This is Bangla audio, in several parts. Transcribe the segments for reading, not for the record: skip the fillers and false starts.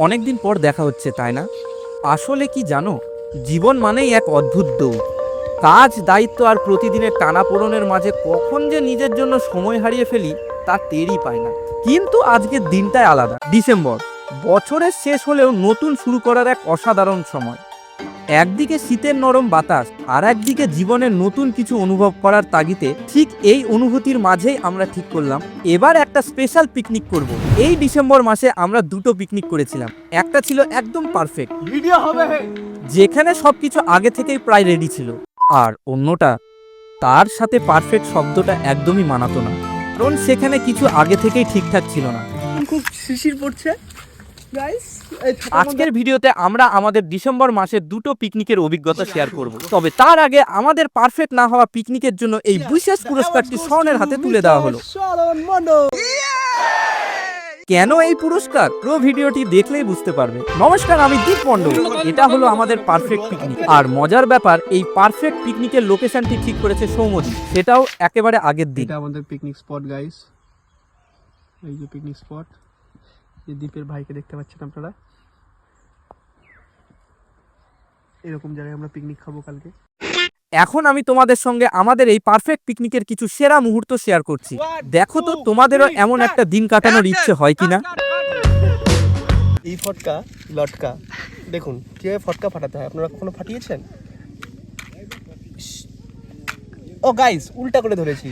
অনেকদিন পর দেখা হচ্ছে, তাই না? আসলে কি জানো, জীবন মানেই এক অদ্ভুত দৌড়। কাজ, দায়িত্ব আর প্রতিদিনের টানাপোড়েনের মাঝে কখন যে নিজের জন্য সময় হারিয়ে ফেলি তার টেরই পাই না। কিন্তু আজকের দিনটাই আলাদা। ডিসেম্বর, বছরের শেষ হলেও নতুন শুরু করার এক অসাধারণ সময়। একদিকে শীতের নরম বাতাস, আর একদিকে জীবনের নতুন কিছু অনুভব করার তাগিদে ঠিক এই অনুভূতির মাঝেই আমরা ঠিক করলাম এবার একটা স্পেশাল পিকনিক করব। এই ডিসেম্বর মাসে আমরা দুটো পিকনিক করেছিলাম। একটা ছিল একদম পারফেক্ট, ভিডিও হবে, যেখানে সবকিছু আগে থেকেই প্রায় রেডি ছিল, আর অন্যটা তার সাথে পারফেক্ট শব্দটা একদমই মানাতো না, কারণ সেখানে কিছু আগে থেকেই ঠিকঠাক ছিল না। খুব শিশির পড়ছে গাইস। আজকের ভিডিওতে আমরা আমাদের ডিসেম্বর মাসের দুটো পিকনিকের অভিজ্ঞতা শেয়ার করব। তবে তার আগে আমাদের পারফেক্ট না হওয়া পিকনিকের জন্য এই বিশেষ পুরস্কারটি শরণের হাতে তুলে দেওয়া হলো। কেন এই পুরস্কার, পুরো ভিডিওটি দেখলেই বুঝতে পারবে। নমস্কার, আমি দীপ মণ্ডল। এটা হলো আমাদের পারফেক্ট পিকনিক। আর মজার ব্যাপার, এই পারফেক্ট পিকনিকের লোকেশনটি ঠিক করেছে সৌমদী, সেটাও একেবারে আগের দিন। এটা আমাদের পিকনিক স্পট গাইস, এই যে পিকনিক স্পট। এই দ্বীপের ভাইকে দেখতে পাচ্ছেন আপনারা। এরকম জায়গায় আমরা পিকনিক খাবো কালকে। এখন আমি তোমাদের সঙ্গে আমাদের এই পারফেক্ট পিকনিকের কিছু সেরা মুহূর্ত শেয়ার করছি। দেখো তো তোমাদেরও এমন একটা দিন কাটানোর ইচ্ছে হয় কিনা। এই ফটকা লটকা দেখুন কিভাবে ফটকা ফাটাতে হয়, আপনারা কখনো ফাটিয়েছেন? ও গাইস, উল্টা করে ধরেছি।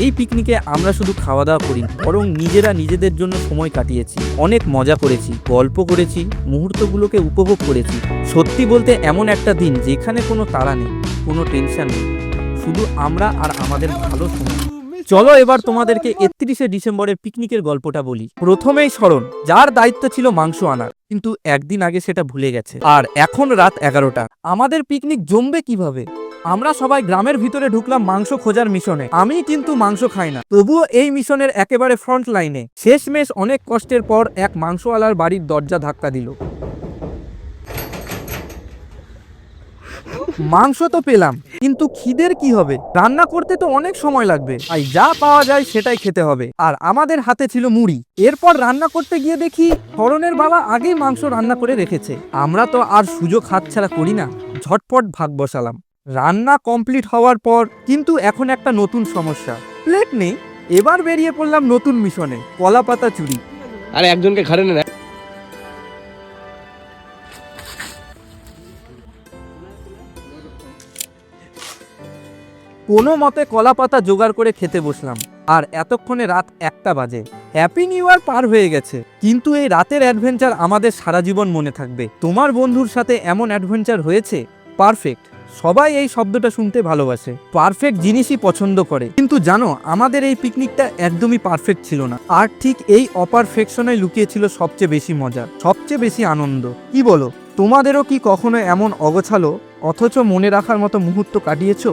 এই পিকনিকে আমরা শুধু খাওয়া দাওয়া করি, বরং নিজেরা নিজেদের জন্য সময় কাটিয়েছি, অনেক মজা করেছি, গল্প করেছি, মুহূর্তগুলোকে উপভোগ করেছি। সত্যি বলতে এমন একটা দিন যেখানে কোনো তাড়া নেই, কোনো টেনশন নেই, শুধু আমরা আর আমাদের ভালো সময়। চলো এবার তোমাদেরকে 31শে ডিসেম্বরের পিকনিকের গল্পটা বলি। প্রথমেই শরণ, যার দায়িত্ব ছিল মাংস আনার, কিন্তু একদিন আগে সেটা ভুলে গেছে। আর এখন রাত 11টা। আমাদের পিকনিক জমবে কিভাবে? আমরা সবাই গ্রামের ভিতরে ঢুকলাম মাংস খোঁজার মিশনে। আমি কিন্তু মাংস খাই না, তবুও এই মিশনের একেবারে ফ্রন্ট লাইনে। শেষমেশ অনেক কষ্টের পর এক মাংসওয়ালার বাড়ির দরজা ধাক্কা দিল। মাংস তো পেলাম, কিন্তু খিদের কি হবে? রান্না করতে তো অনেক সময় লাগবে, তাই যা পাওয়া যায় সেটাই খেতে হবে। আর আমাদের হাতে ছিল মুড়ি। এরপর রান্না করতে গিয়ে দেখি শরণের বাবা আগেই মাংস রান্না করে রেখেছে। আমরা তো আর সুযোগ হাতছাড়া করি না, ঝটপট ভাগ বসালাম। রান্না কমপ্লিট হওয়ার পর কিন্তু এখন একটা নতুন সমস্যা, প্লেট নেই। এবার বেরিয়ে পড়লাম নতুন মিশনে, কলা পাতা চুরি। আরে একজনকে ঘাড়ে না। কোনো মতে কলা পাতা জোগাড় করে খেতে বসলাম, আর এতক্ষণে রাত 1টা বাজে। হ্যাপি নিউ ইয়ার পার হয়ে গেছে, কিন্তু এই রাতের অ্যাডভেঞ্চার আমাদের সারা জীবন মনে থাকবে। তোমার বন্ধুর সাথে এমন অ্যাডভেঞ্চার হয়েছে? পারফেক্ট, সবাই এই শব্দটা শুনতে ভালোবাসে। পারফেক্ট জিনিসই পছন্দ করে। কিন্তু জানো, আমাদের এই পিকনিকটা একদমই পারফেক্ট ছিল না, আর ঠিক এই অপারফেকশনে লুকিয়ে ছিল সবচেয়ে বেশি মজা, সবচেয়ে বেশি আনন্দ। কি বলো, তোমাদেরও কি কখনো এমন অগোছালো অথচ মনে রাখার মতো মুহূর্ত কাটিয়েছো?